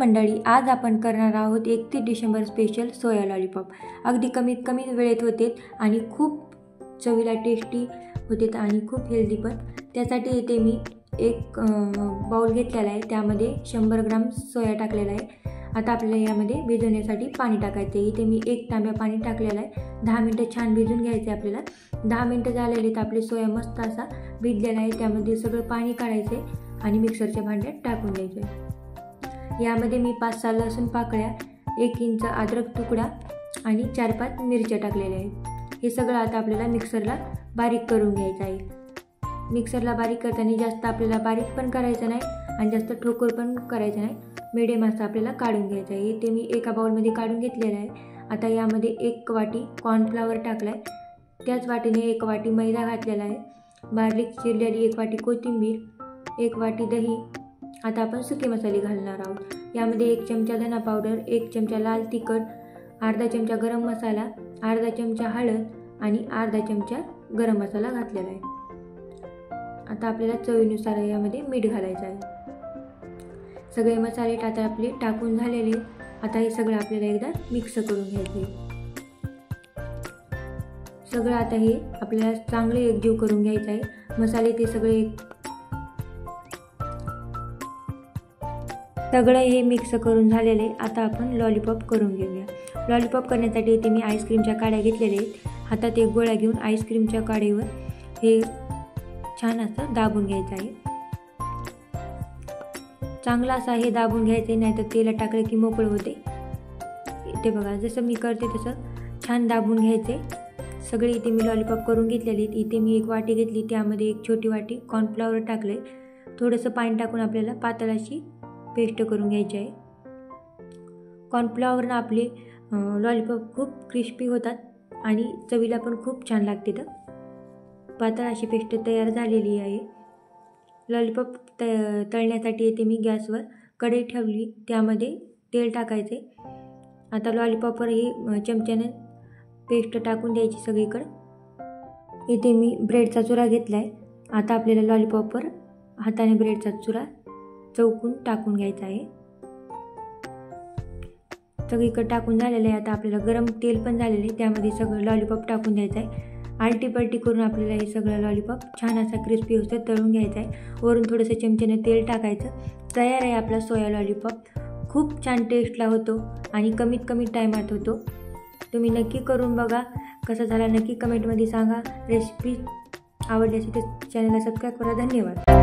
मंडळी, आज आपण करणार आहोत 31 डिसेंबर स्पेशल सोया लॉलीपॉप। अगदी कमी वेळेत होते आणि खूप चवीला टेस्टी होते आणि खूप हेल्दी पण। त्यासाठी इथे मी एक बाउल घेतलेला आहे, त्यामध्ये 100 ग्राम सोया टाकलेला आहे। आता आपल्याला यामध्ये भिजवण्यासाठी पाणी टाकायचे आहे। इथे मी 1 तांब्या पाणी टाकलेलं आहे। 10 मिनिटं छान भिजून घ्यायचे आपल्याला। 10 मिनिटं झालेले तर आपले सोया मस्त असा भिजलेला आहे। त्यामध्ये सगळं पाणी काढायचे आणि मिक्सरच्या भांड्यात टाकून द्यायचे। यामध्ये मी 5-6 लसूण पाकळ्या, 1 इंच अद्रक तुकडा आणि 4-5 मिरच्या टाकलेल्या आहेत। हे सगळं आता आपल्याला मिक्सरला बारीक करून घ्यायचं आहे। मिक्सरला बारीक करताना जास्त आपल्याला बारीक पण करायचं नाही आणि जास्त ठोकर पण करायचं नाही, मीडियम असं आपल्याला काढून घ्यायचं आहे। ते मी एका बाउलमध्ये काढून घेतलेलं आहे। आता यामध्ये 1 वाटी कॉर्नफ्लॉवर टाकलाय, त्याच वाटीने 1 वाटी मैदा घातलेला आहे, बारीक चिरलेली 1 वाटी कोथिंबीर, 1 वाटी दही। आता आपण सुके मसाले घालणार आहोत। यामध्ये 1 चमचा धना पावडर, 1 चमचा लाल तिखट, अर्धा चमचा गरम मसाला, अर्धा चमचा हळद आणि अर्धा चमचा गरम मसाला घातलेला आहे। आता आपल्याला चवीनुसार यामध्ये मीठ घालायचं आहे। सगळे मसाले आता आपले टाकून झालेले। आता हे सगळं आपल्याला एकदा मिक्स करून घ्यायचे। सगळं आता हे आपल्याला चांगले एकजीव करून घ्यायचं आहे। मसाले ते सगळे हे मिक्स करून झालेले। आता आपण लॉलीपॉप करून घेऊया। लॉलीपॉप करण्यासाठी इथे मी आईस्क्रीमच्या काड्या घेतलेल्या आहेत। हातात एक गोळा घेऊन आईस्क्रीमच्या काडीवर हे छान असं दाबून घ्यायचं आहे। चांगला असा हे दाबून घ्यायचे, नाहीतर तेलात टाकलं की मोकळं होते। इथे बघा, जसं मी करते तसं छान दाबून घ्यायचे। सगळे इथे मी लॉलीपॉप करून घेतलेले आहेत। इथे मी 1 वाटी घेतली, त्यामध्ये 1 छोटी वाटी कॉर्नफ्लॉवर टाकले। थोडंसं पाणी टाकून आपल्याला पातळ अशी पेस्ट करून घ्यायची आहे। कॉर्नफ्लॉवरनं आपले लॉलीपॉप खूप क्रिस्पी होतात आणि चवीला पण खूप छान लागते। तर पातळ अशी पेस्ट तयार झालेली आहे। लॉलीपॉप तळण्यासाठी इथे मी गॅसवर कढई ठेवली, त्यामध्ये तेल टाकायचे। आता लॉलीपॉपवर ही चमच्याने पेस्ट टाकून द्यायची सगळीकडे। इथे मी ब्रेडचा चुरा घेतला आहे। आता आपल्याला लॉलीपॉपवर हाताने ब्रेडचा चुरा चौकून टाकून घ्यायचा आहे। सगळीकडे टाकून झालेलं आहे। आता आपल्याला गरम तेल पण झालेलं आहे, त्यामध्ये सगळं लॉलीपॉप टाकून द्यायचं आहे। आलटी पलटी करून आपल्याला हे सगळं लॉलीपॉप छान असा क्रिस्पी होतं तळून घ्यायचा आहे। वरून थोडंसं चमच्याने तेल टाकायचं। तयार आहे आपला सोया लॉलीपॉप। खूप छान टेस्टला होतो आणि कमीत टायमात होतो। तुम्ही नक्की करून बघा, कसा झाला नक्की कमेंटमध्ये सांगा। रेसिपी आवडली असेल तर चॅनलला सबस्क्राईब करा। धन्यवाद।